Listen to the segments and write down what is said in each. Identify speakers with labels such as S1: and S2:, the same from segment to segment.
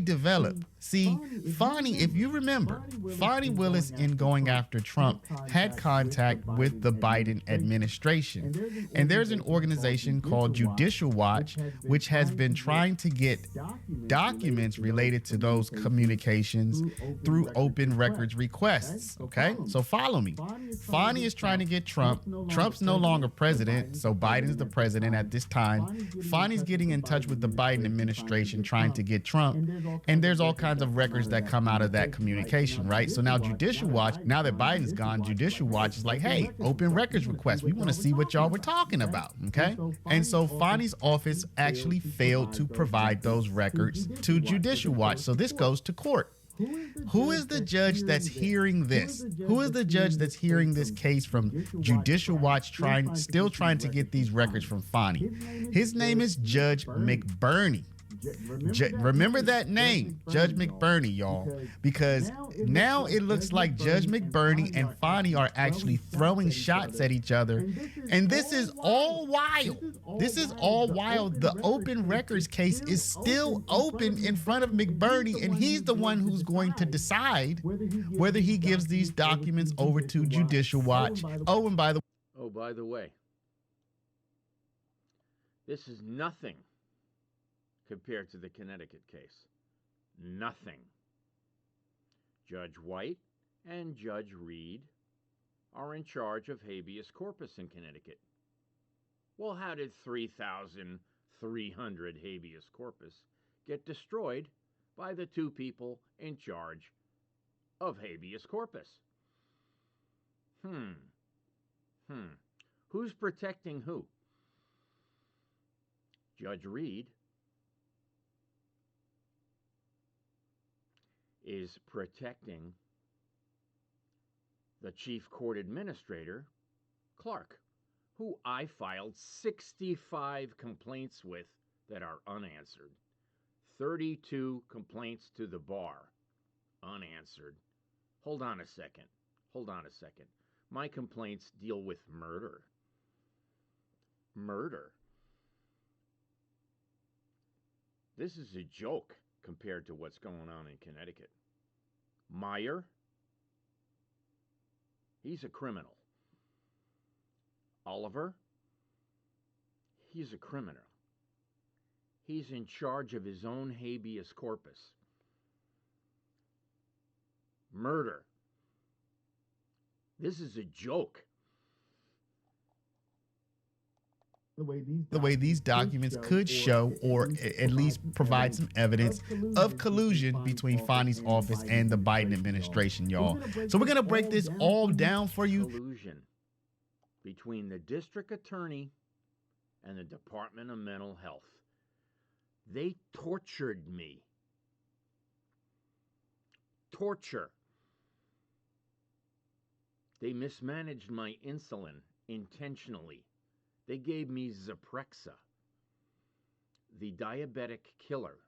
S1: develop. See, Fonnie, if you remember, Fonnie Willis, in going after Trump, had contact with the Biden administration. And there's an organization called Judicial Watch, which has been trying to get documents related to those communications through open records requests. Okay, so follow me. Fonnie is trying to get Trump. Trump's no longer president, so Biden's the president at this time. Fonnie's getting in touch with the Biden administration trying to get Trump, and there's all kinds of records that come out of that communication, right? So now Judicial Watch, now that Biden's gone, Judicial Watch is like, hey, open records request. We want to see what y'all were talking about, okay? And so Fonnie's office actually failed to provide those records to Judicial Watch. So this goes to court. Who is the judge that's hearing this? Who is the judge that's hearing this case from Judicial Watch, still trying to get these records from Fonnie? His name is Judge McBurney. Remember that name, Judge McBurney, y'all, because now it looks like Judge McBurney and Fonnie are actually throwing shots at each other. And this is all while the open records case is still open in front of McBurney, and he's the one who's going to decide whether he gives these documents over to Judicial Watch. Oh, by the way,
S2: this is nothing compared to the Connecticut case. Nothing. Judge White and Judge Reed are in charge of habeas corpus in Connecticut. Well, how did 3,300 habeas corpus get destroyed by the two people in charge of habeas corpus? Who's protecting who? Judge Reed is protecting the chief court administrator, Clark, who I filed 65 complaints with that are unanswered. 32 complaints to the bar, unanswered. Hold on a second. My complaints deal with murder. This is a joke compared to what's going on in Connecticut. Meyer, he's a criminal. Oliver, he's a criminal. He's in charge of his own habeas corpus. Murder. This is a joke.
S1: the way these documents could show or at least provide some evidence of collusion between Fonnie's office and the Biden administration, y'all. So we're going to break this all down for you.
S2: Collusion between the district attorney and the Department of Mental Health. They tortured me. Torture. They mismanaged my insulin intentionally. They gave me Zyprexa, the diabetic killer.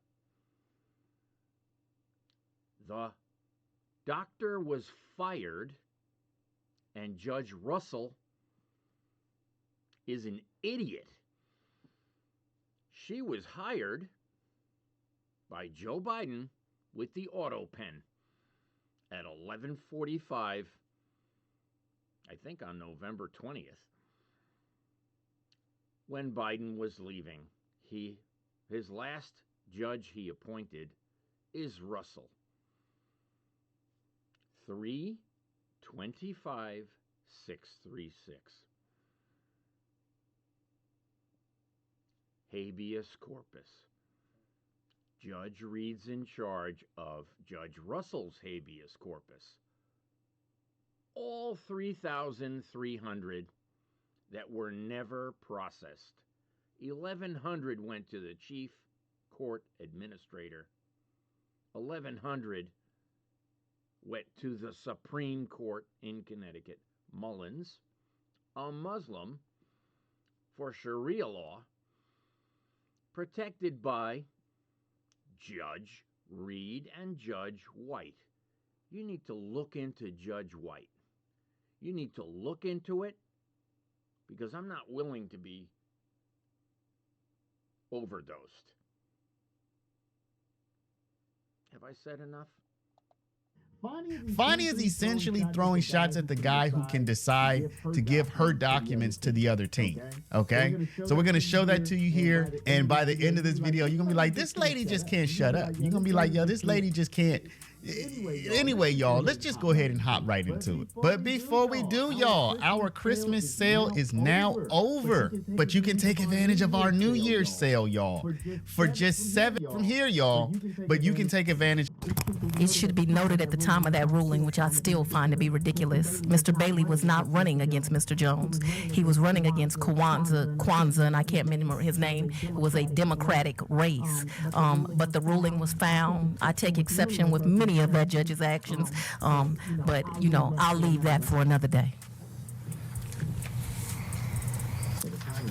S2: The doctor was fired, and Judge Russell is an idiot. She was hired by Joe Biden with the auto pen at 11:45, I think on November 20th. When Biden was leaving, his last judge he appointed is Russell. 325-636. Habeas corpus. Judge Reed's in charge of Judge Russell's habeas corpus. All 3,300 that were never processed. 1,100 went to the chief court administrator. 1,100 went to the Supreme Court in Connecticut. Mullins, a Muslim, for Sharia law, protected by Judge Reed and Judge White. You need to look into Judge White. You need to look into it, because I'm not willing to be overdosed. I said enough?
S1: Fonnie is essentially throwing shots at the guy who can decide to give her documents to the other team. Okay? So we're going to show that to you here. And by the end of this video, you're going to be like, this lady just can't shut up. You're going to be like, yo, this lady just can't. Anyway, y'all, let's just go ahead and hop right into it. But before we do, y'all, our Christmas sale is now over. But you can take advantage of our New Year's sale, y'all. For just $7 from here, y'all. But you can take advantage.
S3: It should be noted at the time of that ruling, which I still find to be ridiculous, Mr. Bailey was not running against Mr. Jones. He was running against Kwanzaa, and I can't remember his name. It was a Democratic race. But the ruling was found. I take exception with many of that judge's actions, but, you know, I'll leave that for another day.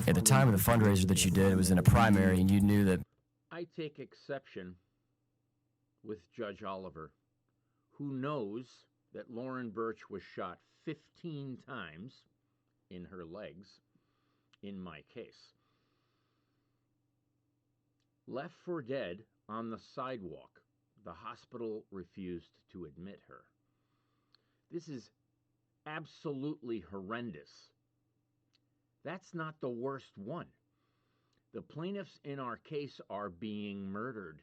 S4: At the time of the fundraiser that you did, it was in a primary, and you knew that.
S2: I take exception with Judge Oliver, who knows that Lauren Birch was shot 15 times in her legs in my case. Left for dead on the sidewalk, the hospital refused to admit her. This is absolutely horrendous. That's not the worst one. The plaintiffs in our case are being murdered.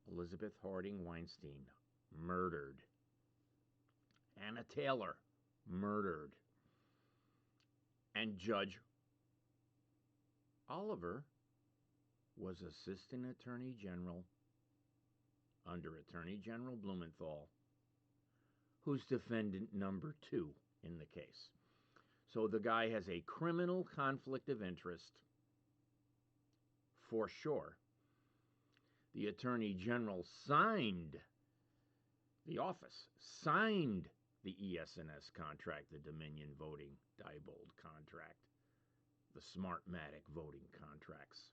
S2: Elizabeth Harding Weinstein, murdered. Anna Taylor, murdered. And Judge Oliver was Assistant Attorney General under Attorney General Blumenthal, who's defendant number 2 in the case. So the guy has a criminal conflict of interest for sure. The Attorney General signed, the office signed the ES&S contract, the Dominion Voting Diebold contract, the Smartmatic voting contracts,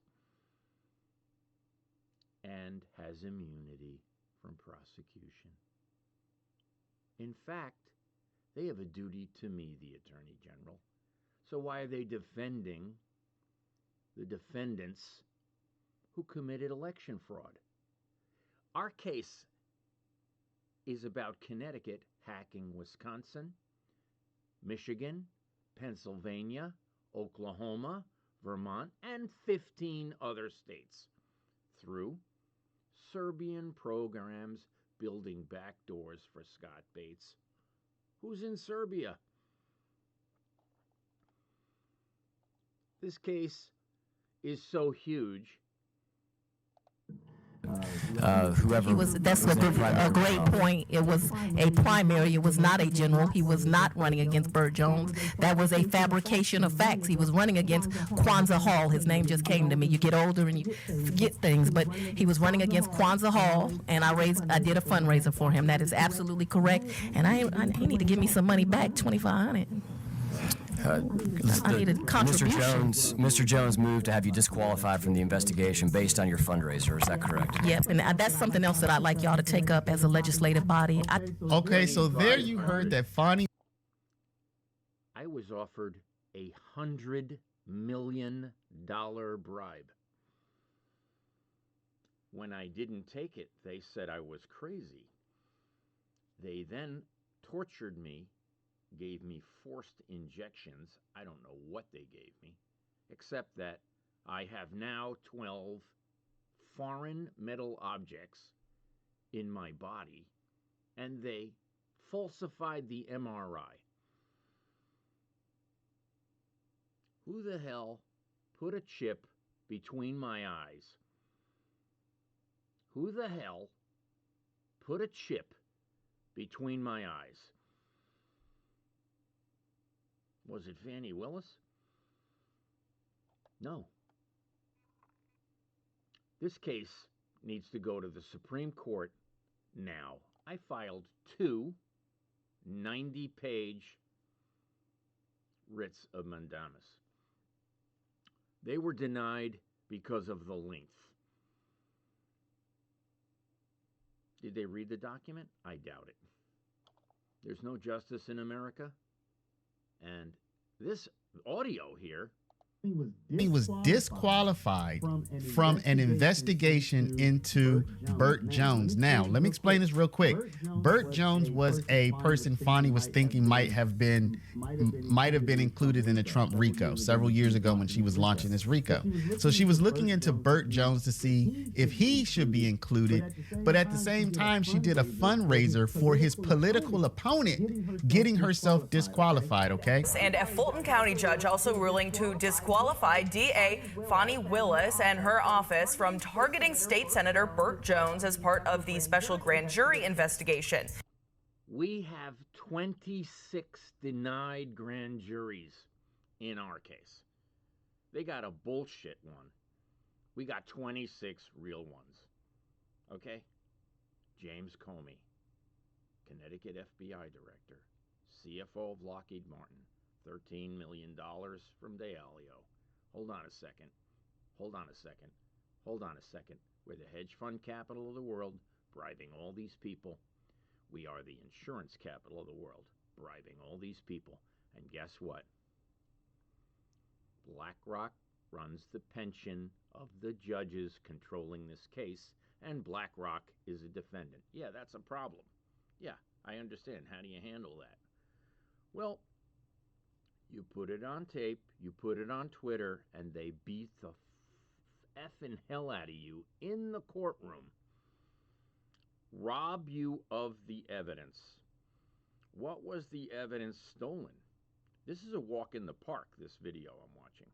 S2: and has immunity from prosecution. In fact, they have a duty to me, the Attorney General. So why are they defending the defendants who committed election fraud? Our case is about Connecticut hacking Wisconsin, Michigan, Pennsylvania, Oklahoma, Vermont, and 15 other states through Serbian programs building backdoors for Scott Bates, who's in Serbia. This case is so huge.
S3: That's a great point. It was a primary. It was not a general. He was not running against Burt Jones. That was a fabrication of facts. He was running against Kwanzaa Hall. His name just came to me. You get older and you forget things, but he was running against Kwanzaa Hall, and I did a fundraiser for him. That is absolutely correct. And he need to give me some money back, $2,500. I need a contribution.
S4: Mr. Jones moved to have you disqualified from the investigation based on your fundraiser. Is that correct?
S3: Yep, and that's something else that I'd like y'all to take up as a legislative body.
S1: Okay, so there you heard that Fonnie.
S2: I was offered $100 million bribe. When I didn't take it, they said I was crazy. They then tortured me, gave me forced injections. I don't know what they gave me, except that I have now 12 foreign metal objects in my body, and they falsified the MRI. Who the hell put a chip between my eyes? Who the hell put a chip between my eyes? Was it Fannie Willis? No. This case needs to go to the Supreme Court now. I filed 2 90-page writs of mandamus. They were denied because of the length. Did they read the document? I doubt it. There's no justice in America. And this audio here
S1: He was disqualified from an investigation into Burt Jones. Now, let me explain this real quick. Burt Jones was a person Fonnie was thinking might have been included in the Trump RICO several years ago when she was launching this RICO. So she was looking into Burt Jones to see if he should be included, but at the same time, she did a fundraiser for his political opponent, getting herself disqualified, okay?
S5: And a Fulton County judge also ruling to disqualify DA Fonnie Willis and her office from targeting State Senator Burt Jones as part of the special grand jury investigation.
S2: We have 26 denied grand juries in our case. They got a bullshit one. We got 26 real ones. Okay? James Comey, Connecticut FBI Director, CFO of Lockheed Martin, $13 million from Dalio. Hold on a second. We're the hedge fund capital of the world, bribing all these people. We are the insurance capital of the world, bribing all these people. And guess what? BlackRock runs the pension of the judges controlling this case, and BlackRock is a defendant. Yeah, that's a problem. Yeah, I understand. How do you handle that? Well, you put it on tape, you put it on Twitter, and they beat the effing hell out of you in the courtroom. Rob you of the evidence. What was the evidence stolen? This is a walk in the park, this video I'm watching.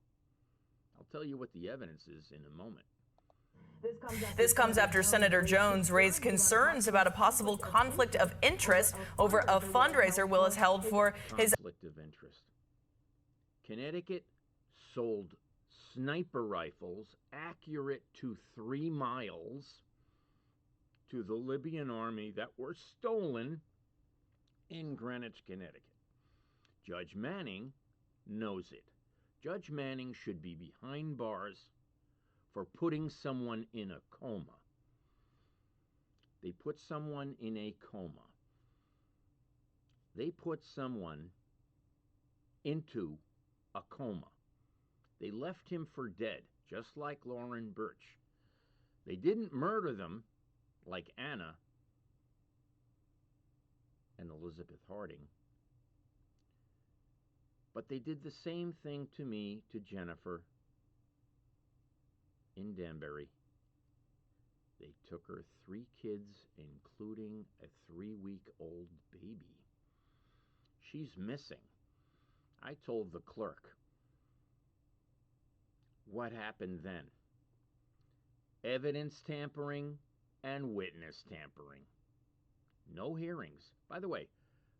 S2: I'll tell you what the evidence is in a moment.
S5: This comes after Senator Jones raised concerns about a possible conflict of interest over a fundraiser Willis held for his
S2: conflict of interest. Connecticut sold sniper rifles accurate to 3 miles to the Libyan army that were stolen in Greenwich, Connecticut. Judge Manning knows it. Judge Manning should be behind bars for putting someone in a coma. They put someone in a coma. They put someone into a coma. They left him for dead, just like Lauren Birch. They didn't murder them like Anna and Elizabeth Harding. But they did the same thing to me, to Jennifer, in Danbury. They took her 3 kids, including a 3-week-old baby. She's missing. I told the clerk. What happened then? Evidence tampering and witness tampering. No hearings. By the way,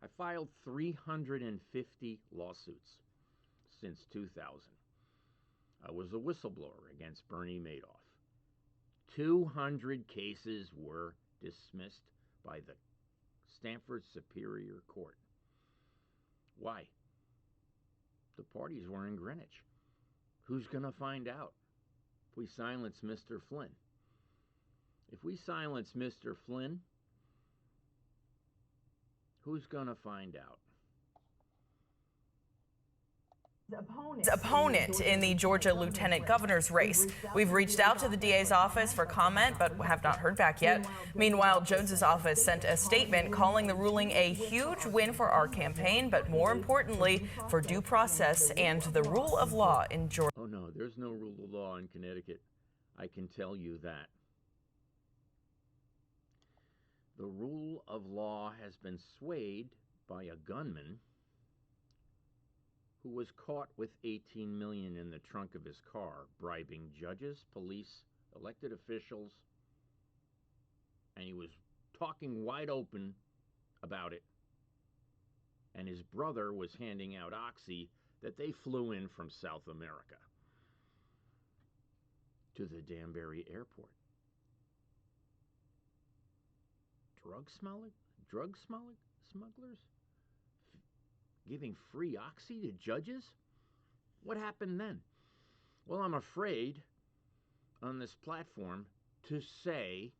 S2: I filed 350 lawsuits since 2000. I was a whistleblower against Bernie Madoff. 200 cases were dismissed by the Stanford Superior Court. Why? The parties were in Greenwich. Who's going to find out if we silence Mr. Flynn? If we silence Mr. Flynn, who's going to find out?
S5: His opponent in the Georgia lieutenant governor's race. We've reached out to the DA's office for comment, but have not heard back yet. Meanwhile, Jones's office sent a statement calling the ruling a huge win for our campaign, but more importantly, for due process and the rule of law in Georgia.
S2: Oh no, there's no rule of law in Connecticut. I can tell you that. The rule of law has been swayed by a gunman who was caught with $18 million in the trunk of his car, bribing judges, police, elected officials, and he was talking wide open about it. And his brother was handing out oxy that they flew in from South America to the Danbury airport. Drug smugglers? Giving free oxy to judges? What happened then? Well, I'm afraid on this platform to say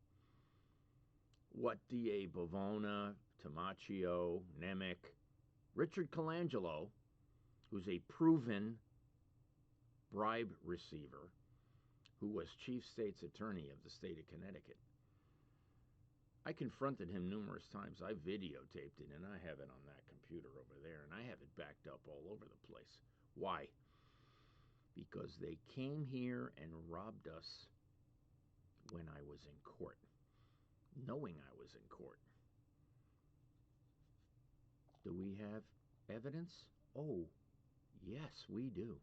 S2: what D.A. Bavona, Tamaccio, Nemec, Richard Colangelo, who's a proven bribe receiver who was chief state's attorney of the state of Connecticut. I confronted him numerous times. I videotaped it, and I have it on that computer over there, and I have it backed up all over the place. Why? Because they came here and robbed us when I was in court, knowing I was in court. Do we have evidence? Oh, yes, we do.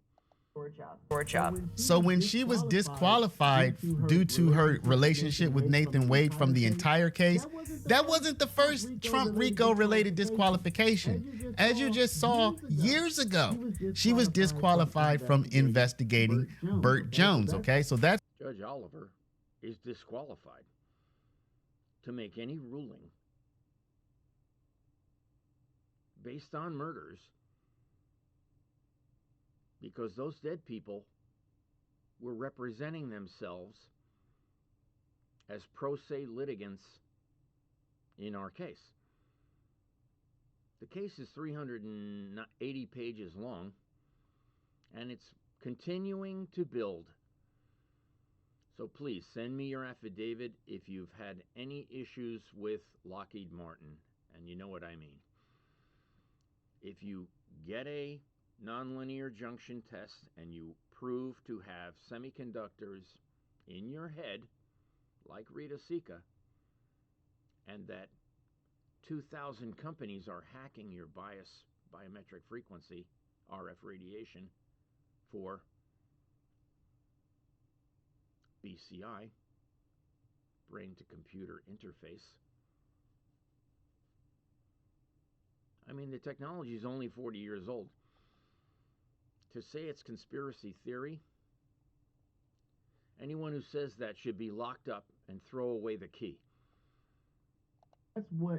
S5: Georgia.
S1: So when she was disqualified due to her relationship with Nathan Wade from the entire case, that wasn't the first Trump RICO-related disqualification. As you just saw years ago, she was disqualified from investigating Burt Jones, okay? So that's...
S2: Judge Oliver is disqualified to make any ruling based on murders, because those dead people were representing themselves as pro se litigants in our case. The case is 380 pages long, and it's continuing to build. So please send me your affidavit if you've had any issues with Lockheed Martin, and you know what I mean. If you get a nonlinear junction test and you prove to have semiconductors in your head, like Rita Sika, and that 2,000 companies are hacking your biometric frequency, RF radiation, for BCI, brain-to-computer interface. I mean, the technology is only 40 years old. To say it's conspiracy theory, anyone who says that should be locked up and throw away the key.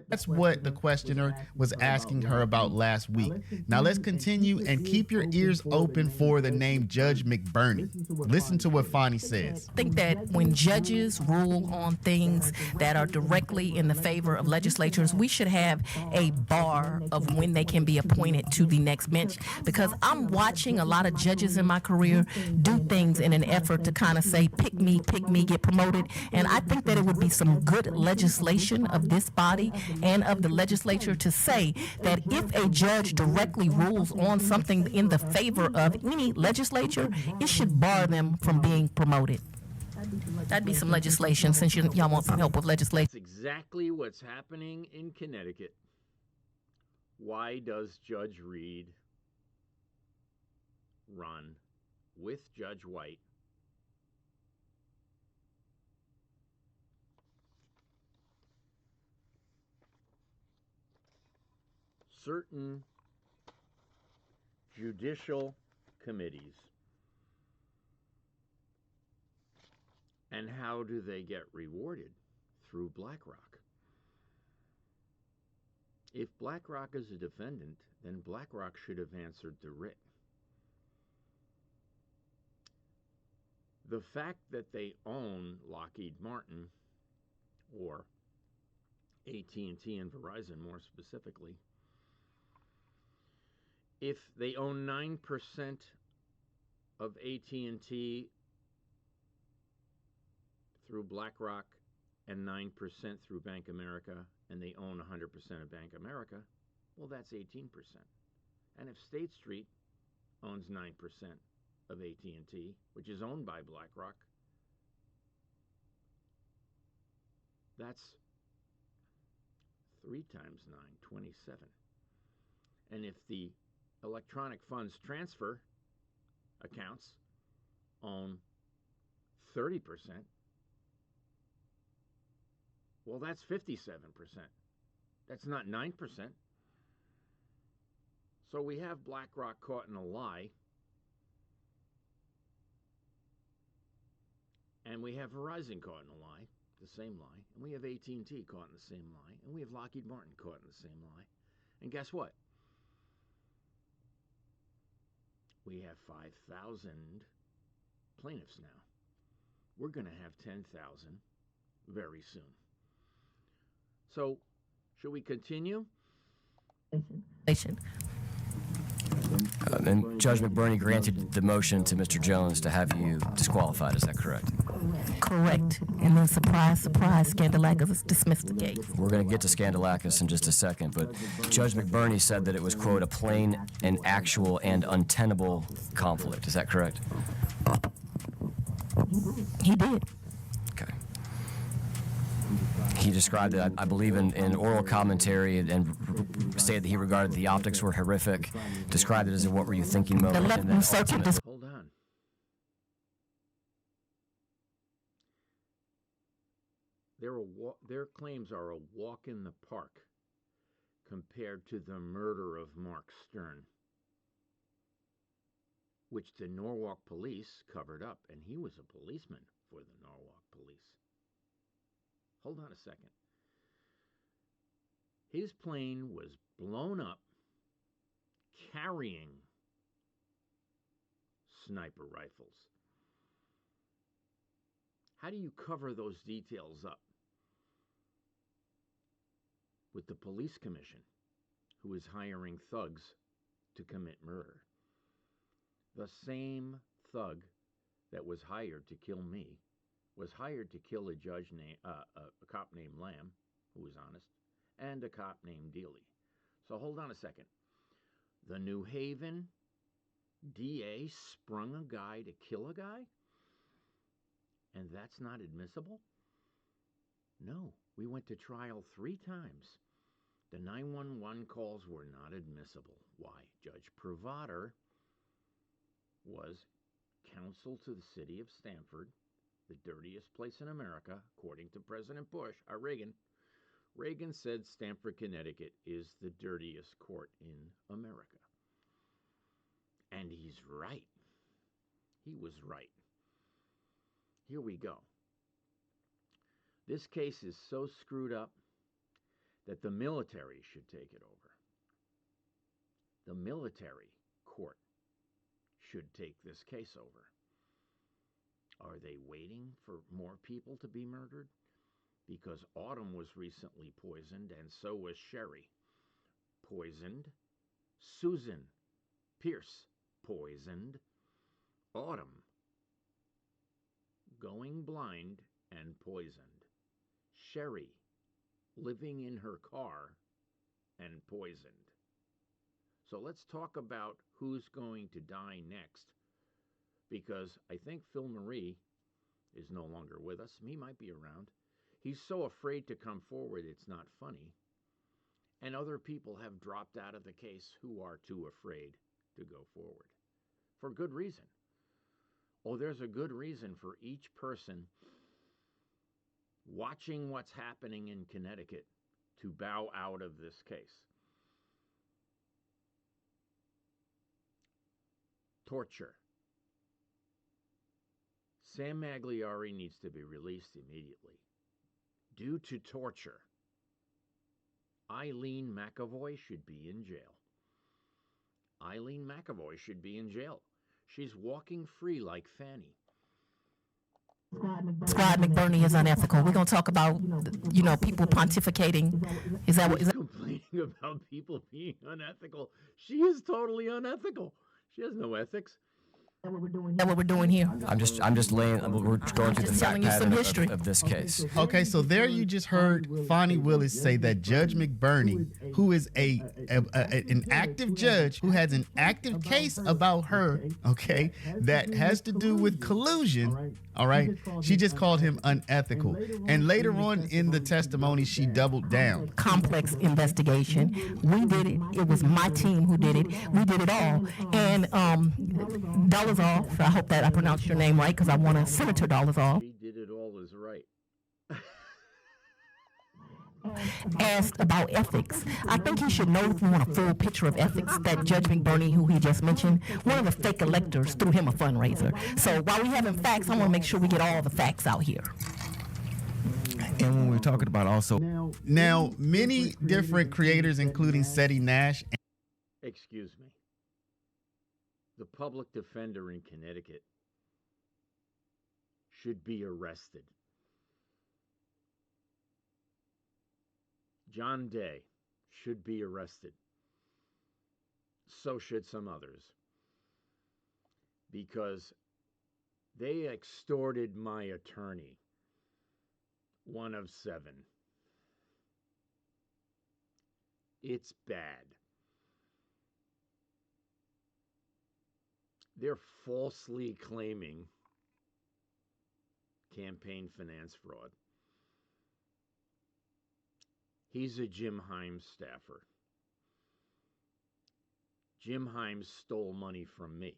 S1: That's what the questioner was asking her about last week. Now let's continue and keep your ears open for the name Judge McBurney. Listen to what Fani says.
S3: I think that when judges rule on things that are directly in the favor of legislatures, we should have a bar of when they can be appointed to the next bench, because I'm watching a lot of judges in my career do things in an effort to kind of say, pick me, get promoted. And I think that it would be some good legislation of this body and of the legislature to say that if a judge directly rules on something in the favor of any legislature, it should bar them from being promoted. That'd be some legislation, since y'all want some help with legislation.
S2: That's exactly what's happening in Connecticut. Why does Judge Reed run with Judge White? Certain judicial committees. And how do they get rewarded? Through BlackRock. If BlackRock is a defendant, then BlackRock should have answered the writ. The fact that they own Lockheed Martin, or AT&T and Verizon more specifically, if they own 9% of AT&T through BlackRock and 9% through Bank America, and they own 100% of Bank America, well, that's 18%. And if State Street owns 9% of AT&T, which is owned by BlackRock, that's 3 times 9, 27. And if the electronic funds transfer accounts own 30%, well, that's 57%. That's not 9%. So we have BlackRock caught in a lie, and we have Verizon caught in a lie, the same lie, and we have AT&T caught in the same lie, and we have Lockheed Martin caught in the same lie. And guess what? We have 5,000 plaintiffs now. We're going to have 10,000 very soon. So, should we continue?
S4: And Judge McBurney granted the motion to Mr. Jones to have you disqualified. Is that correct?
S3: Correct. And then surprise, surprise, Scandalakis dismissed the case.
S4: We're going to get to Scandalakis in just a second, but Judge McBurney said that it was, quote, a plain and actual and untenable conflict. Is that correct?
S3: He did.
S4: Okay. He described it, I believe, in oral commentary and stated that he regarded the optics were horrific, described it as a what were you thinking moment.
S3: The left
S4: and then
S3: circuit
S4: ultimate-
S2: Hold on. Their claims are a walk in the park compared to the murder of Mark Stern, which the Norwalk police covered up, and he was a policeman for the Norwalk police. Hold on a second. His plane was blown up carrying sniper rifles. How do you cover those details up? With the police commission, who is hiring thugs to commit murder. The same thug that was hired to kill me was hired to kill a cop named Lamb, who was honest, and a cop named Dealey. So hold on a second. The New Haven DA sprung a guy to kill a guy? And that's not admissible? No, we went to trial 3 times. The 911 calls were not admissible. Why? Judge Provader was counsel to the city of Stamford, the dirtiest place in America, according to President Reagan. Reagan said Stamford, Connecticut is the dirtiest court in America. And he's right. He was right. Here we go. This case is so screwed up that the military should take it over. The military court should take this case over. Are they waiting for more people to be murdered? Because Autumn was recently poisoned, and so was Sherry. Poisoned. Susan Pierce poisoned. Autumn going blind and poisoned. Sherry living in her car and poisoned. So let's talk about who's going to die next, because I think Phil Marie is no longer with us. He might be around. He's so afraid to come forward, it's not funny. And other people have dropped out of the case who are too afraid to go forward. For good reason. Oh, there's a good reason for each person watching what's happening in Connecticut to bow out of this case. Torture. Sam Magliari needs to be released immediately. Due to torture, Eileen McAvoy should be in jail. Eileen McAvoy should be in jail. She's walking free like Fanny.
S3: Squad McBurney is unethical. We're going to talk about, people pontificating. Is that
S2: Complaining about people being unethical. She is totally unethical. She has no ethics.
S3: Is that what we're doing here?
S4: I'm just laying. We're going through the
S3: just
S4: fact
S3: telling you some
S4: pattern
S3: history.
S4: of this case.
S1: Okay, so there you just heard Fonnie Willis say that Judge McBurney, who is an active judge who has an active case about her, okay, that has to do with collusion, all right, she just called him unethical. And later on in the testimony, she doubled down.
S3: Complex investigation. We did it. It was my team who did it. We did it all. And Dolezal, I hope that I pronounced your name right, because I want to Senator Dolezal.
S2: She did it all is right.
S3: Asked about ethics. I think he should know, if you want a full picture of ethics, that Judge McBurney, who he just mentioned, one of the fake electors threw him a fundraiser. So while we having facts, I want to make sure we get all the facts out here.
S6: And when we're talking about also
S1: Now, many different creators, including Seti Nash.
S2: Excuse me. The public defender in Connecticut should be arrested. John Day should be arrested. so should some others. Because they extorted my attorney, one of 7. It's bad. They're falsely claiming campaign finance fraud. He's a Jim Himes staffer. Jim Himes stole money from me.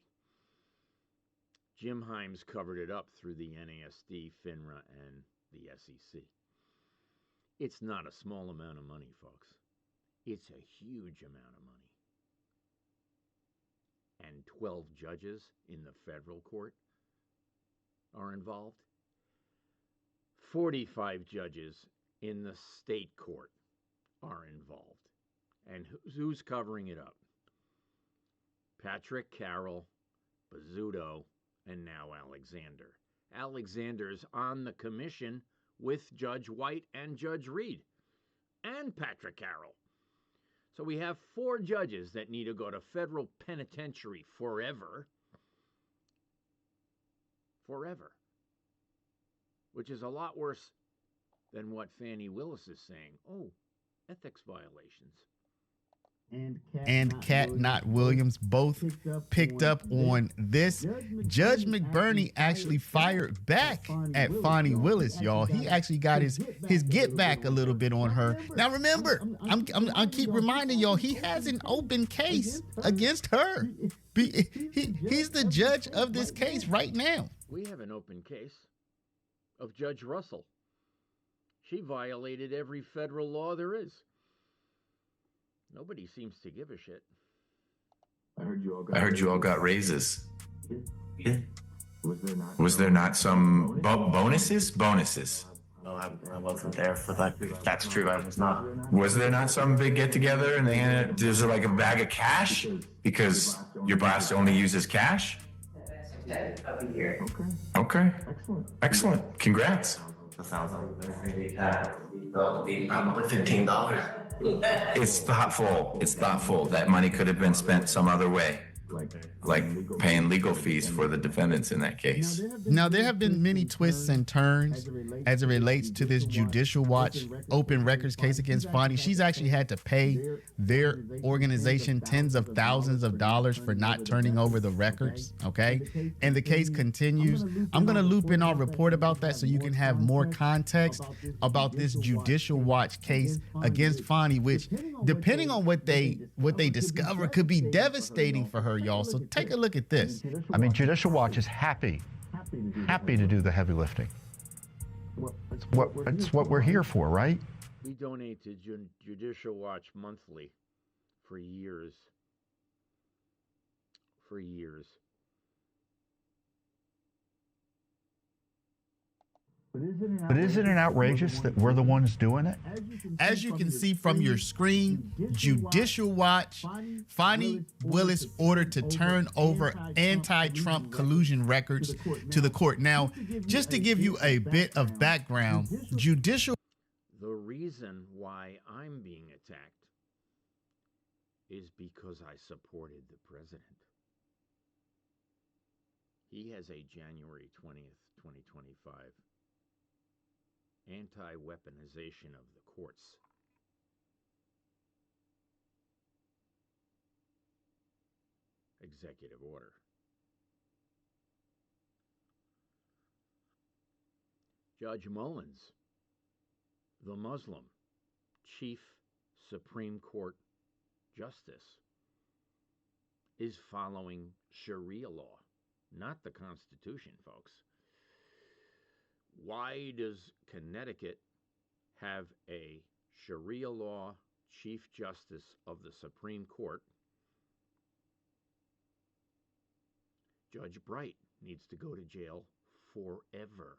S2: Jim Himes covered it up through the NASD, FINRA, and the SEC. It's not a small amount of money, folks. It's a huge amount of money. And 12 judges in the federal court are involved. 45 judges in the state court are involved. And who's covering it up? Patrick Carroll, Bizzuto, and now Alexander. Alexander's on the commission with Judge White and Judge Reed and Patrick Carroll. So we have 4 judges that need to go to federal penitentiary forever. Forever. Which is a lot worse than what Fani Willis is saying. Oh, ethics violations.
S1: And Cat Not Williams both picked up on this. Judge McBurney actually fired back at Fani Willis, y'all. He actually got his get back a little bit on her. Now remember, I keep reminding y'all, he has an open case against her. He's the judge of this case right now.
S2: We have an open case of Judge Russell. She violated every federal law there is. Nobody seems to give a shit.
S7: I heard you all got raises. Yeah. Was there not some bonuses? Bonuses.
S8: No, I wasn't there for that. That's true. I was not.
S7: Was there not some big get together and they handed? There's like a bag of cash because your boss only uses cash. Okay. Excellent. Congrats.
S8: That sounds like probably $15.
S7: It's thoughtful. It's thoughtful. That money could have been spent some other way, like paying legal fees for the defendants in that case.
S1: Now, there have been many twists and turns as it relates to this Judicial Watch open records case against Fani. She's actually had to pay their organization tens of thousands of dollars for not turning over the records, okay? And the case continues. I'm going to loop in our report about that so you can have more context about this Judicial Watch case against Fani, which, depending on what they discover, could be devastating for her, y'all. So take a look at this.
S9: I mean, Judicial Watch is happy to do the heavy lifting. It's what we're here for, right?
S2: We donate to Judicial Watch monthly for years.
S9: But isn't it outrageous that we're the ones doing it?
S1: As you can see from your screen, Judicial Watch, Fani Willis ordered to turn over anti-Trump collusion records to the court. Now, just to give you a bit of background, Judicial...
S2: The reason why I'm being attacked is because I supported the president. He has a January 20th, 2025 anti-weaponization of the courts. Executive order. Judge Mullins, the Muslim Chief Supreme Court Justice, is following Sharia law, not the Constitution, folks. Why does Connecticut have a Sharia law Chief Justice of the Supreme Court? Judge Bright needs to go to jail forever.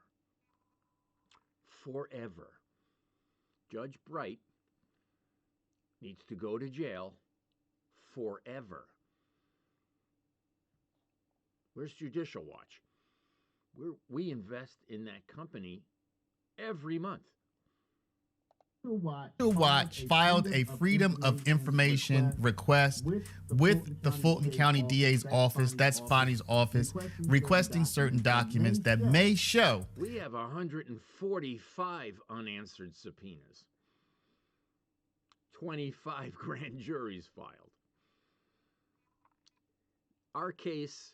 S2: Forever. Judge Bright needs to go to jail forever. Where's Judicial Watch? We invest in that company every month.
S1: Watch filed a Freedom of Information request with the Fulton County DA's office, that's Fonnie's office, requesting certain documents that may show.
S2: We have 145 unanswered subpoenas, 25 grand juries filed. Our case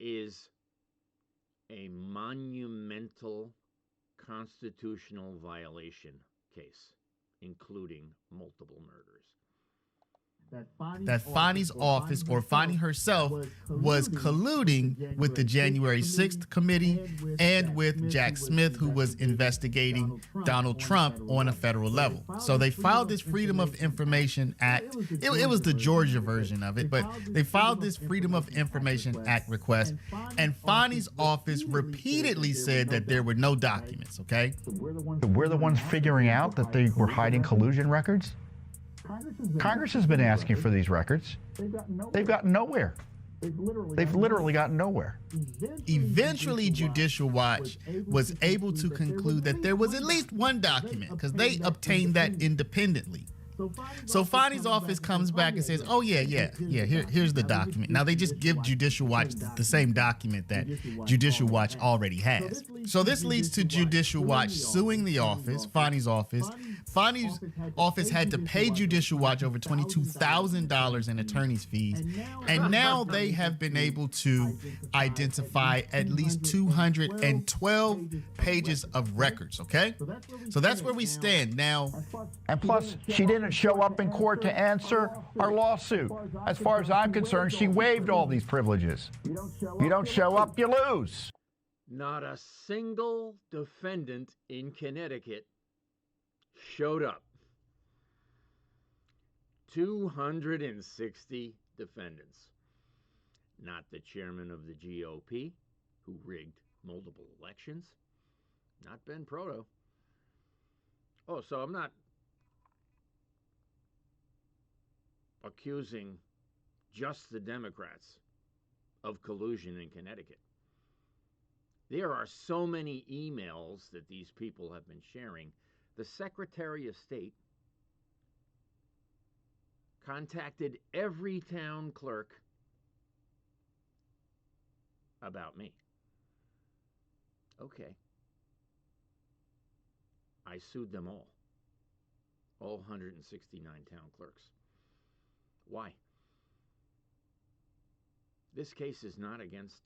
S2: is a monumental constitutional violation case, including multiple murders.
S1: That Fonnie's office, or Fonnie herself, was colluding with the January 6th committee and with Jack Smith, who was investigating Donald Trump on a federal level. So they filed this Freedom of Information Act. It was the Georgia version of it, but they filed this Freedom of Information Act request, and Fonnie's office repeatedly said that there were no documents, okay?
S9: We're the ones figuring out that they were hiding collusion records? Congress has been asking for these records. They've gotten nowhere. They've literally gotten nowhere.
S1: Eventually, Judicial Watch was able to conclude that there was at least one document, because they obtained that independently. So Fonnie's office comes back and says, oh, here's the document. Now, they just give Judicial Watch the same document that Judicial Watch already has. So this leads to Judicial Watch suing the office, Fonnie's office. Fonnie's office had to pay Judicial Watch over $22,000 in attorney's fees. And now they have been able to identify at least 212 pages of records, okay? So that's where we stand now.
S9: And plus, she didn't show up in court to answer our lawsuit. As far as I'm concerned, she waived all these privileges. You don't show up, you lose.
S2: Not a single defendant in Connecticut showed up. 260 defendants. Not the chairman of the GOP, who rigged multiple elections. Not Ben Proto. Oh, so I'm not accusing just the Democrats of collusion in Connecticut. There are so many emails that these people have been sharing. The Secretary of State contacted every town clerk about me. Okay. I sued them all 169 town clerks. Why? This case is not against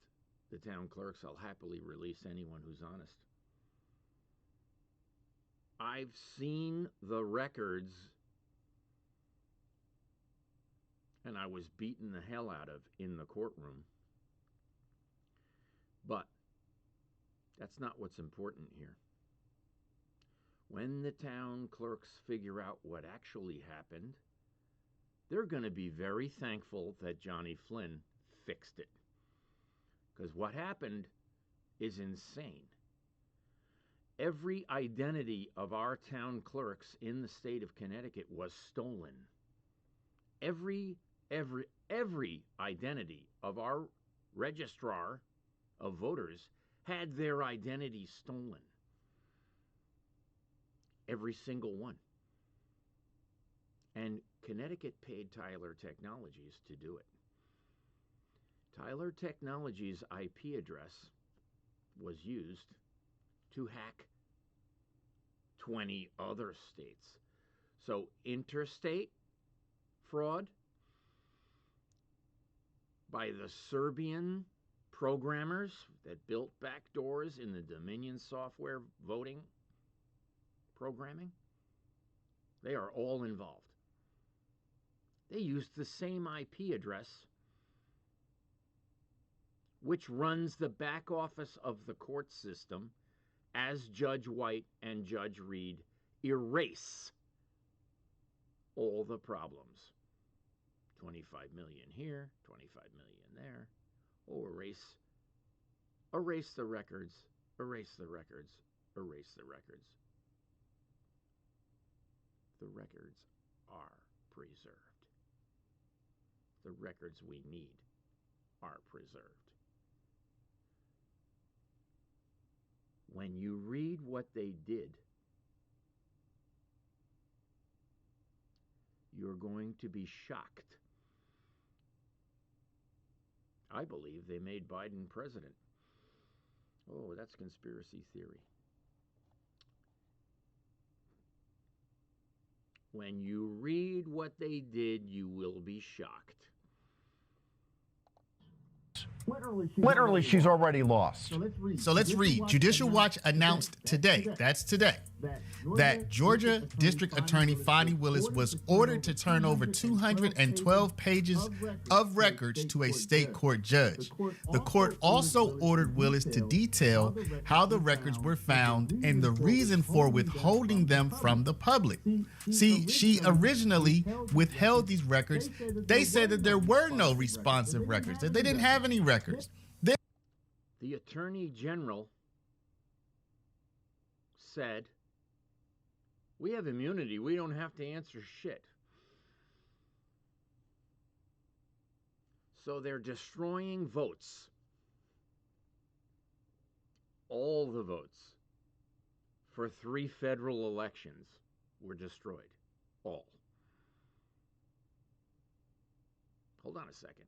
S2: the town clerks. I'll happily release anyone who's honest. I've seen the records, and I was beaten the hell out of in the courtroom. But that's not what's important here. When the town clerks figure out what actually happened, they're going to be very thankful that Johnny Flynn fixed it. Because what happened is insane. Every identity of our town clerks in the state of Connecticut was stolen. Every identity of our registrar of voters had their identity stolen. Every single one. And Connecticut paid Tyler Technologies to do it. Tyler Technologies' IP address was used to hack 20 other states. So interstate fraud by the Serbian programmers that built backdoors in the Dominion software voting programming, they are all involved. They used the same IP address which runs the back office of the court system as Judge White and Judge Reed erase all the problems. 25 million here, 25 million there. Oh, erase the records, erase the records, erase the records. The records are preserved. The records we need are preserved. When you read what they did, you're going to be shocked. I believe they made Biden president. Oh, that's conspiracy theory. When you read what they did, you will be shocked.
S9: Literally, she's already lost.
S1: So let's read. Judicial Watch announced today, that's today, that Georgia District Attorney Fani Willis was ordered to turn over 212 pages of records to a state court judge. The court also ordered Willis to detail how the records were found and the reason for withholding them from the public. See, she originally withheld these records. They said that there were no responsive records, that they didn't have any records.
S2: The Attorney General said, we have immunity. We don't have to answer shit. So they're destroying votes. All the votes for 3 federal elections were destroyed. All. Hold on a second.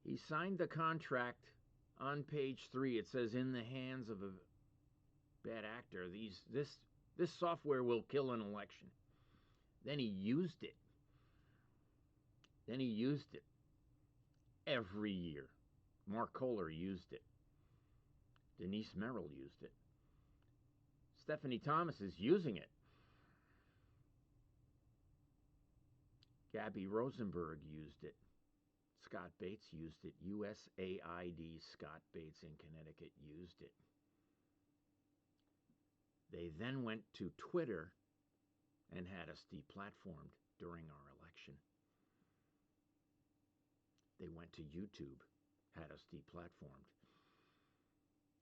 S2: He signed the contract on page 3. It says, in the hands of a bad actor, this software will kill an election. Then he used it. Every year. Mark Kohler used it. Denise Merrill used it. Stephanie Thomas is using it. Gabby Rosenberg used it. Scott Bates used it. USAID Scott Bates in Connecticut used it. They then went to Twitter and had us deplatformed during our election. They went to YouTube, had us deplatformed.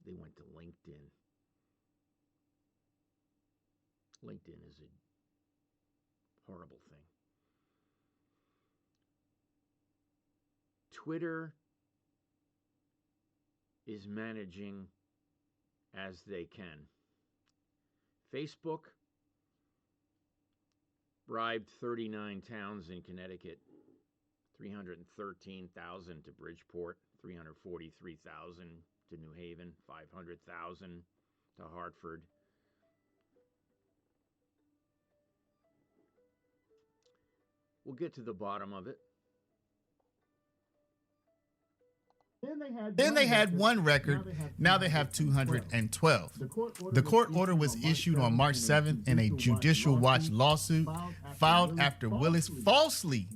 S2: They went to LinkedIn. LinkedIn is a horrible thing. Twitter is managing as they can. Facebook bribed 39 towns in Connecticut, 313,000 to Bridgeport, 343,000 to New Haven, 500,000 to Hartford. We'll get to the bottom of it.
S1: Then they had one record. Now they have 212. The court order was issued on March 7th in a Judicial Watch lawsuit filed after Willis falsely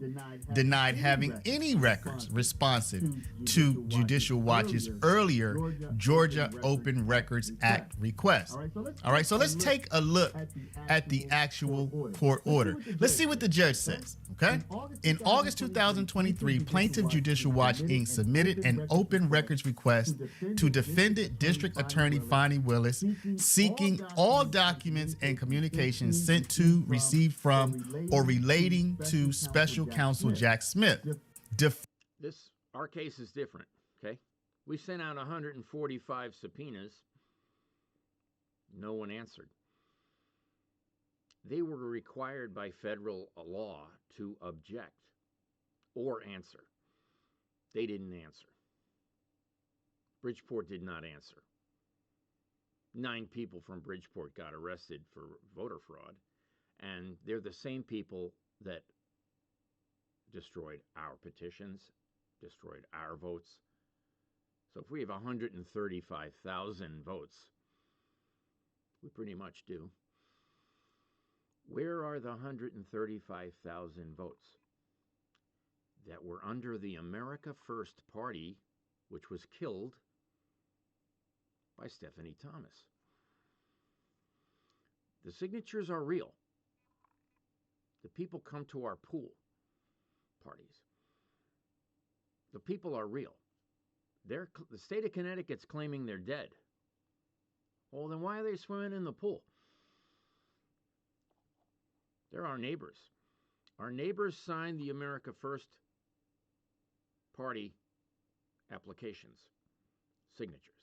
S1: denied having any records responsive to Judicial Watch's earlier Georgia Open Records Act request. All right, so let's take a look at the actual court order. Let's see what the judge says, okay? In August 2023, Plaintiff Judicial Watch, Inc. submitted an open records request to defendant District Attorney Fani Willis, seeking all documents and communications sent to, received from, or relating to Special Counsel Jack Smith.
S2: Our case is different, okay? We sent out 145 subpoenas. No one answered. They were required by federal law to object or answer. They didn't answer. Bridgeport did not answer. 9 people from Bridgeport got arrested for voter fraud, and they're the same people that destroyed our petitions, destroyed our votes. So if we have 135,000 votes, we pretty much do. Where are the 135,000 votes that were under the America First Party, which was killed by Stephanie Thomas? The signatures are real. The people come to our pool parties. The people are real. The state of Connecticut's claiming they're dead. Well, then why are they swimming in the pool? They're our neighbors. Our neighbors signed the America First Party applications, signatures.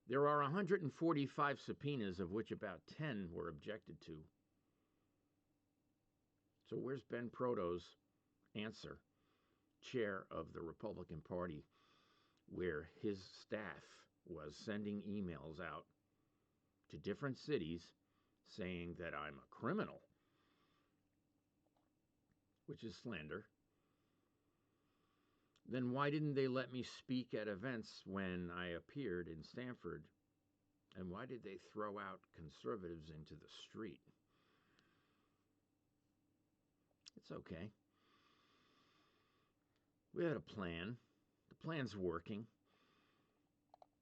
S2: There are 145 subpoenas, of which about 10 were objected to. So where's Ben Proto's answer, chair of the Republican Party, where his staff was sending emails out to different cities saying that I'm a criminal, which is slander? Then why didn't they let me speak at events when I appeared in Stanford? And why did they throw out conservatives into the street? It's okay. We had a plan. The plan's working.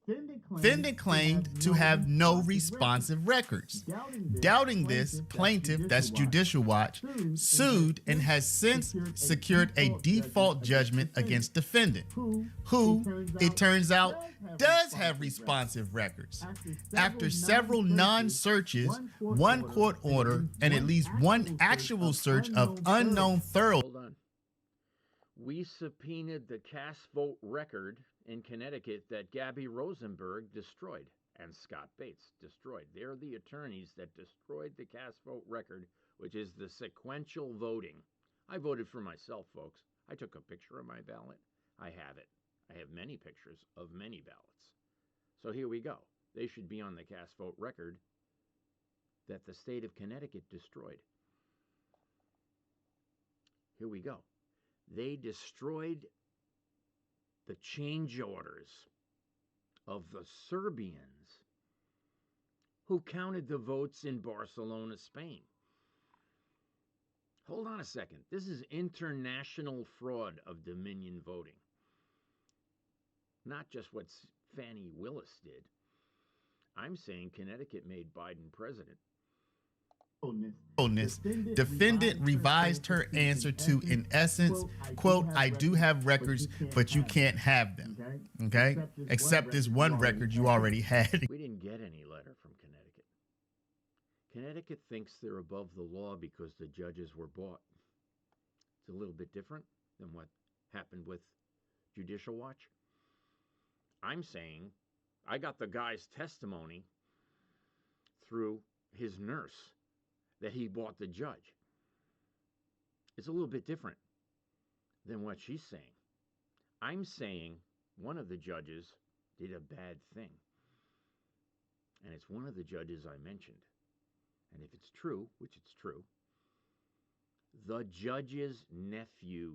S1: Defendant claimed to have no responsive records. Doubting this, plaintiff, that's Judicial Watch, sued and has since secured a default judgment against defendant, who, it turns out, does have responsive records. After several non-searches, one court order, and at least one actual search of unknown thorough.
S2: Hold on. We subpoenaed the cast vote record in Connecticut that Gabby Rosenberg destroyed and Scott Bates destroyed. They're the attorneys that destroyed the cast vote record, which is the sequential voting. I voted for myself, folks. I took a picture of my ballot. I have it. I have many pictures of many ballots. So here we go. They should be on the cast vote record that the state of Connecticut destroyed. Here we go. They destroyed the change orders of the Serbians who counted the votes in Barcelona, Spain. Hold on a second. This is international fraud of Dominion voting. Not just what Fannie Willis did. I'm saying Connecticut made Biden president.
S1: Defendant revised her answer to, in essence, quote, I do have records, but you can't have them. Okay? Except this one record you already had.
S2: We didn't get any letter from Connecticut. Connecticut thinks they're above the law because the judges were bought. It's a little bit different than what happened with Judicial Watch. I'm saying I got the guy's testimony through his nurse that he bought the judge. It's a little bit different than what she's saying. I'm saying one of the judges did a bad thing. And it's one of the judges I mentioned. And if it's true, which it's true, the judge's nephew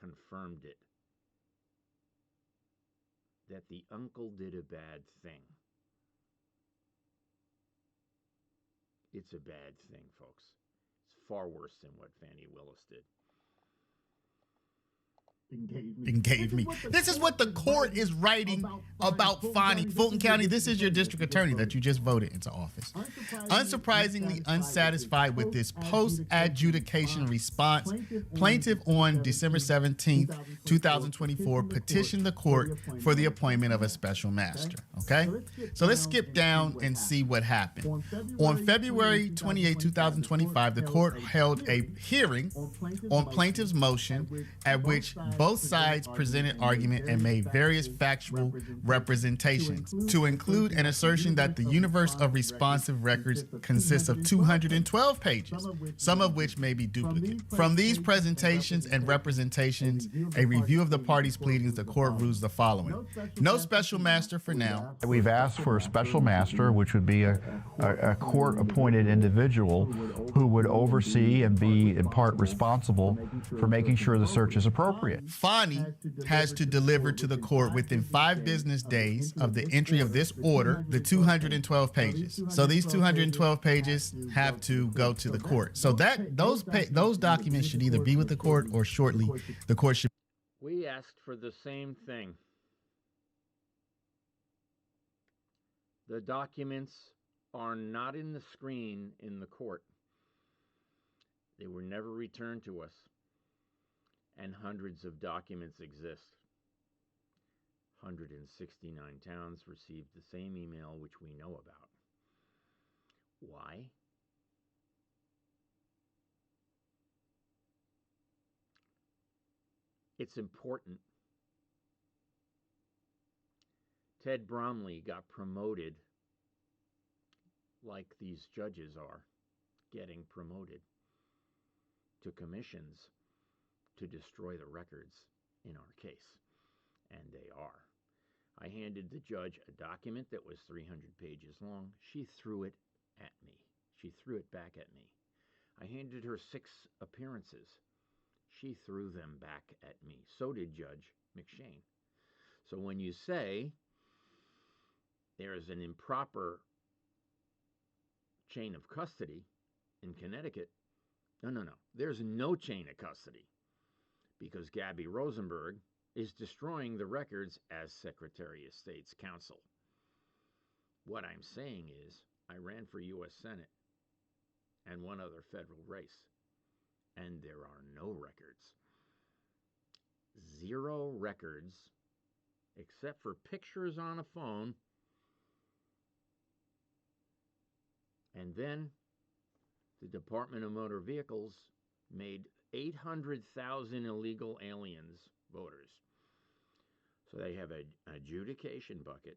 S2: confirmed it. That the uncle did a bad thing. It's a bad thing, folks. It's far worse than what Fannie Willis did.
S1: Gave me. This is what the court is writing about Fannie. Fulton County, this is your district attorney that you just voted into office. Unsurprisingly unsatisfied with this post-adjudication response, plaintiff on December 17th, 2024 petitioned the court for the appointment of a special master. Okay? So let's skip down and see what happened. On February 28, 2025, the court held a hearing on plaintiff's motion at which both sides presented argument and made various factual representations, to include an assertion that the universe of responsive records consists of 212 pages, some of which may be duplicate. From these presentations and representations, a review of the parties' pleadings, the court rules the following. No special master for now.
S9: We've asked for a special master, which would be a court-appointed individual who would oversee and be in part responsible for making sure the search is appropriate.
S1: Fannie has to deliver to the court within 5 business days of the entry of this order the 212 pages. So these 212 pages have to go to the court. So that those documents should either be with the court or shortly the court should.
S2: We asked for the same thing. The documents are not in the screen in the court. They were never returned to us. And hundreds of documents exist. 169 towns received the same email which we know about. Why? It's important Ted Bromley got promoted like these judges are getting promoted to commissions to destroy the records in our case. And they are. I handed the judge a document that was 300 pages long. She threw it at me. She threw it back at me. I handed her 6 appearances. She threw them back at me. So did Judge McShane. So when you say there is an improper chain of custody in Connecticut, no. There's no chain of custody because Gabby Rosenberg is destroying the records as Secretary of State's counsel. What I'm saying is I ran for U.S. Senate and one other federal race, and there are no records. 0 records except for pictures on a phone. And then the Department of Motor Vehicles made 800,000 illegal aliens voters. So they have an adjudication bucket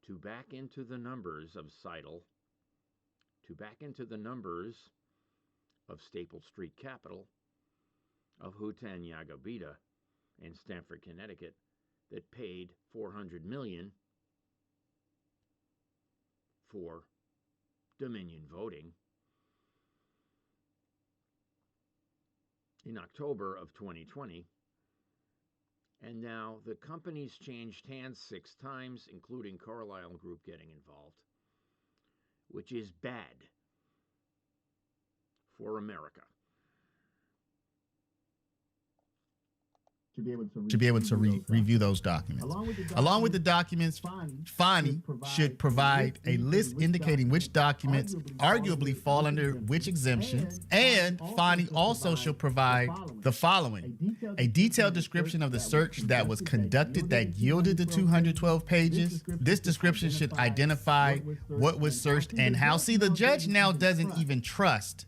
S2: to back into the numbers of Seidel, to back into the numbers of Staple Street Capital, of Hutan Yagobita in Stamford, Connecticut, that paid $400 million for Dominion voting in October of 2020. And now the company's changed hands 6 times, including Carlyle Group getting involved, which is bad for America.
S1: To be able to review those documents. Along with the documents, Fani should provide a list indicating which documents arguably fall under which exemptions, and Fani also should provide the following: a detailed description of the search that was conducted that yielded the 212 pages. This description should identify what was searched and how. See, the judge now doesn't even trust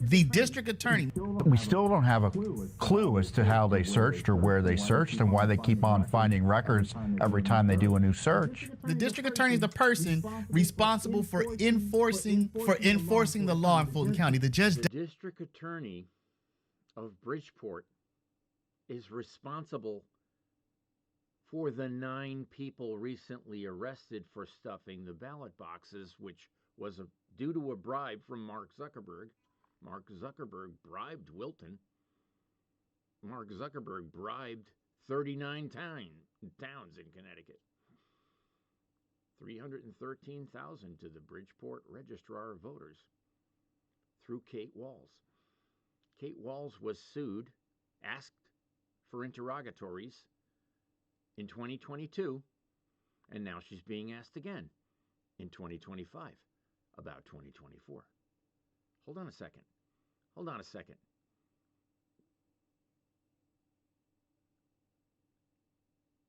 S1: the district attorney.
S9: We still don't have a clue as to how they searched or where they searched and why they keep on finding records every time they do a new search.
S1: The district attorney is the person responsible for enforcing the law in Fulton County. The
S2: District attorney of Bridgeport is responsible for the 9 people recently arrested for stuffing the ballot boxes, which was due to a bribe from Mark Zuckerberg. Mark Zuckerberg bribed Wilton. Mark Zuckerberg bribed 39 towns in Connecticut. 313,000 to the Bridgeport Registrar of Voters through Kate Walls. Kate Walls was sued, asked for interrogatories in 2022, and now she's being asked again in 2025 about 2024. Hold on a second.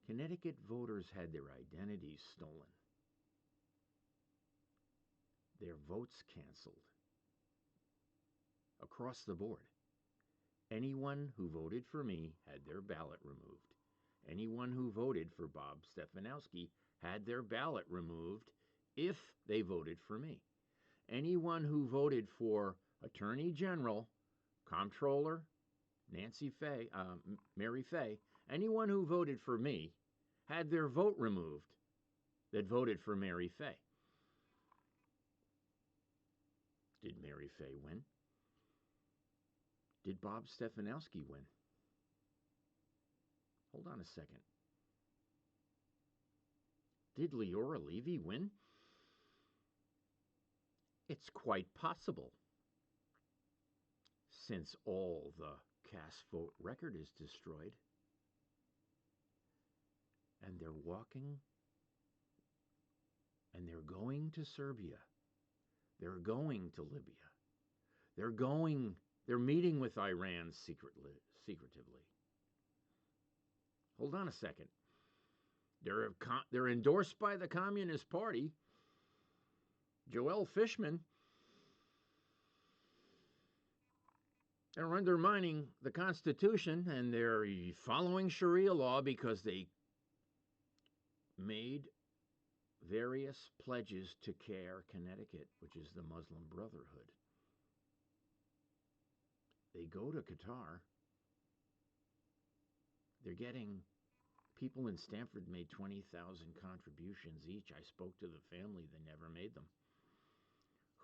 S2: Connecticut voters had their identities stolen, their votes canceled across the board. Anyone who voted for me had their ballot removed. Anyone who voted for Bob Stefanowski had their ballot removed if they voted for me. Anyone who voted for Attorney General, Comptroller, Mary Fay, anyone who voted for me had their vote removed that voted for Mary Fay. Did Mary Fay win? Did Bob Stefanowski win? Hold on a second. Did Leora Levy win? It's quite possible, since all the cast vote record is destroyed, and they're walking, and they're going to Serbia, they're going to Libya, they're meeting with Iran secretively. Hold on a second. They're endorsed by the Communist Party. Joel Fishman. They're undermining the Constitution, and they're following Sharia law because they made various pledges to CARE Connecticut, which is the Muslim Brotherhood. They go to Qatar. They're getting, people in Stamford made 20,000 contributions each. I spoke to the family, they never made them.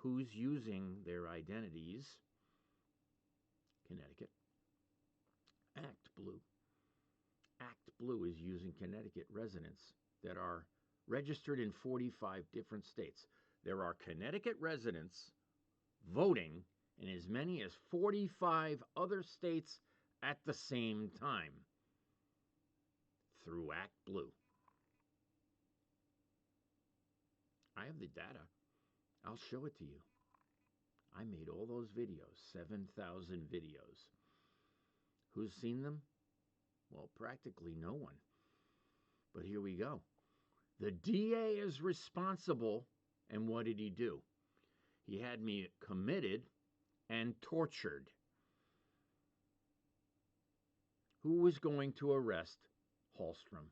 S2: Who's using their identities? Connecticut. Act Blue. Act Blue is using Connecticut residents that are registered in 45 different states. There are Connecticut residents voting in as many as 45 other states at the same time through Act Blue. I have the data. I'll show it to you. I made all those videos, 7,000 videos. Who's seen them? Well, practically no one. But here we go. The DA is responsible, and what did he do? He had me committed and tortured. Who was going to arrest Hallstrom?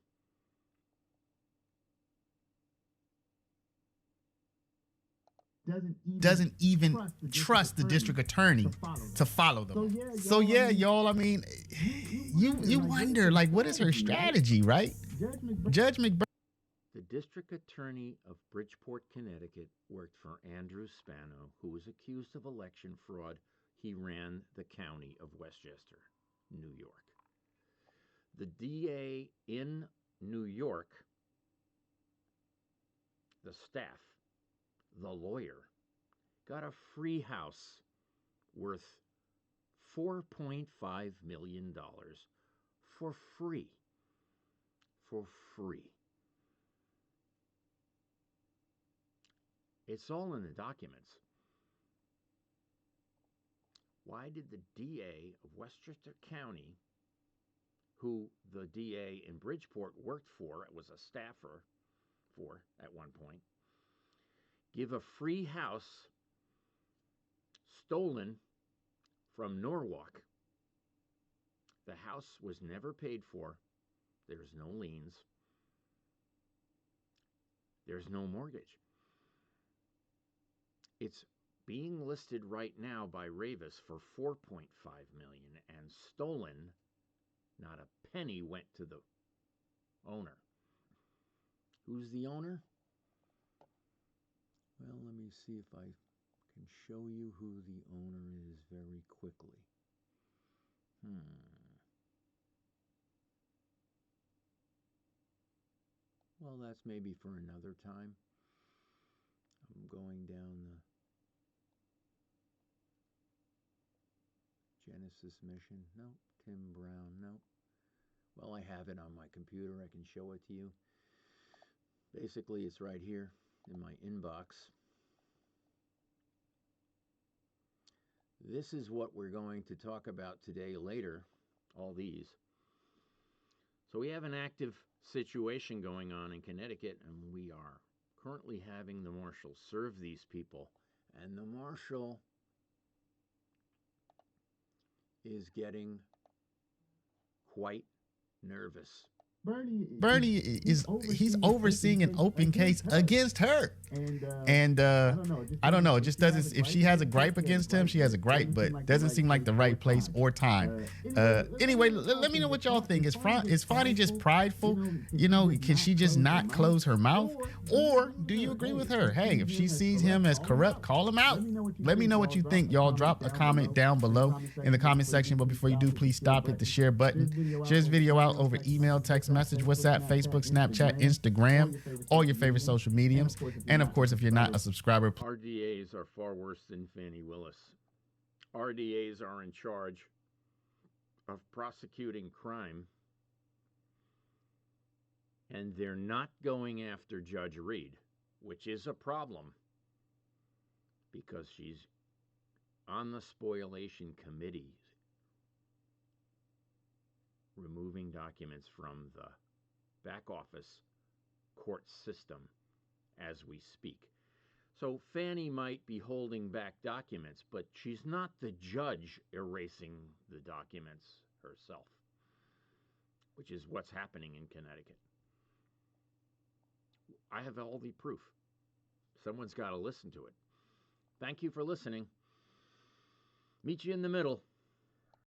S1: Doesn't even trust the district attorney to follow them. So yeah, y'all, I mean, you wonder, like, what is her strategy, right? Judge McBurney.
S2: The district attorney of Bridgeport, Connecticut, worked for Andrew Spano, who was accused of election fraud. He ran the county of Westchester, New York. The DA in New York, the staff, the lawyer, got a free house worth $4.5 million for free. For free. It's all in the documents. Why did the DA of Westchester County, who the DA in Bridgeport worked for, it was a staffer for at one point, give a free house stolen from Norwalk? The house was never paid for. There's no liens. There's no mortgage. It's being listed right now by Ravis for $4.5 million, and stolen, not a penny went to the owner. Who's the owner? Well, let me see if I can show you who the owner is very quickly. Well, that's maybe for another time. I'm going down the Genesis mission. Nope. Tim Brown. Nope. Well, I have it on my computer. I can show it to you. Basically, it's right here in my inbox. This is what we're going to talk about today later, all these. So we have an active situation going on in Connecticut, and we are currently having the marshal serve these people. And the marshal is getting quite nervous.
S1: Bernie he's overseeing an open case against her, and I don't know. It just doesn't. If she has a gripe against him, she has a gripe, but doesn't seem like the right place or time. Anyway, let me know what y'all think. Is Fani just prideful? You know, can she just not close her mouth, or do you agree with her? Hey, if she sees him as corrupt, call him out. Let me know what you think, y'all. Drop a comment down below in the comment section. But before you do, please stop, hit the share button. Share this video out over email, text message, WhatsApp, Facebook, Snapchat, Instagram, all your favorite social mediums. And of course, if you're not a subscriber,
S2: RDAs are far worse than Fani Willis. RDAs are in charge of prosecuting crime, and they're not going after Judge Reed, which is a problem because she's on the spoliation committee, removing documents from the back office court system as we speak. So Fani might be holding back documents, but she's not the judge erasing the documents herself, which is what's happening in Connecticut. I have all the proof. Someone's got to listen to it. Thank you for listening. Meet you in the middle.